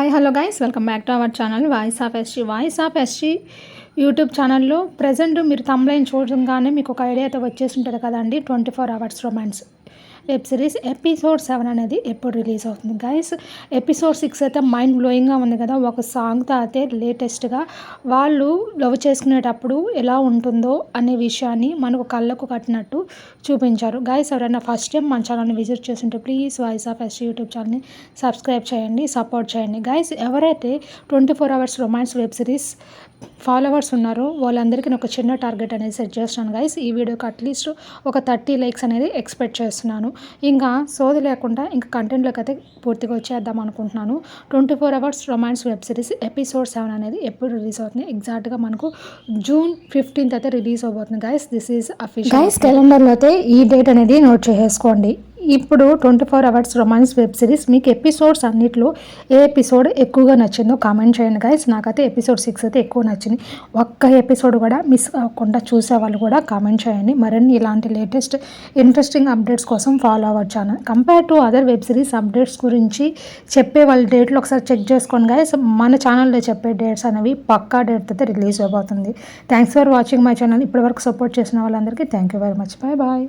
Hi hello guys, welcome back to our channel voice of SG YouTube ఛానల్లో present మీరు తమ్లైన్ చూడగానే మీకు ఒక ఐడియా అయితే వచ్చేసి ఉంటుంది కదండి. 24 hours romance web series episode 7 అనేది ఎప్పుడు రిలీజ్ అవుతుంది గైస్. ఎపిసోడ్ 6 అయితే మైండ్ బ్లోయింగ్గా ఉంది కదా. ఒక సాంగ్తో అయితే లేటెస్ట్గా వాళ్ళు లవ్ చేసుకునేటప్పుడు ఎలా ఉంటుందో అనే విషయాన్ని మనకు కళ్ళకు కట్టినట్టు చూపించారు గైస్. ఎవరైనా ఫస్ట్ టైం మన ఛానల్ని విజిట్ చేస్తుంటే please voice of SG YouTube ఛానల్ని సబ్స్క్రైబ్ చేయండి, సపోర్ట్ చేయండి గైస్. ఎవరైతే 24 hours romance web series followers ఉన్నారో వాళ్ళందరికీ నేను ఒక చిన్న టార్గెట్ అనేది సెట్ చేస్తున్నాను గైస్. ఈ వీడియోకి అట్లీస్ట్ ఒక 30 లైక్స్ అనేది ఎక్స్పెక్ట్ చేస్తున్నాను. ఇంకా సోది లేకుండా ఇంకా కంటెంట్లోకి అయితే పూర్తిగా వచ్చేద్దాం అనుకుంటున్నాను. 24 hours romance web series episode 7 అనేది ఎప్పుడు రిలీజ్ అవుతుంది, ఎగ్జాక్ట్గా మనకు జూన్ 15th అయితే రిలీజ్ అవబోతుంది guys. This is official guys. క్యాలెండర్లో అయితే ఈ డేట్ అనేది నోట్ చేసేసుకోండి. ఇప్పుడు 24 అవర్స్ రొమాన్స్ వెబ్ సిరీస్ మీకు ఎపిసోడ్స్ అన్నిట్లో ఏ ఎపిసోడ్ ఎక్కువగా నచ్చిందో కామెంట్ చేయండి గైస్. నాకైతే ఎపిసోడ్ 6 అయితే ఎక్కువ నచ్చింది. ఒక్క ఎపిసోడ్ కూడా మిస్ అవ్వకుండా చూసే వాళ్ళు కూడా కామెంట్ చేయండి. మరిన్ని ఇలాంటి లేటెస్ట్ ఇంట్రెస్టింగ్ అప్డేట్స్ కోసం ఫాలో అవ్వచ్చు channel. Compare to other web series updates గురించి చెప్పే వాళ్ళ డేట్లు ఒకసారి చెక్ చేసుకోండి గైస్. మన ఛానల్లో చెప్పే డేట్స్ అనేవి పక్కా డేట్ అయితే రిలీజ్ అవబోతుంది. Thanks for watching my channel. ఇప్పటివరకు సపోర్ట్ చేసిన వాళ్ళందరికీ thank you very much. Bye bye.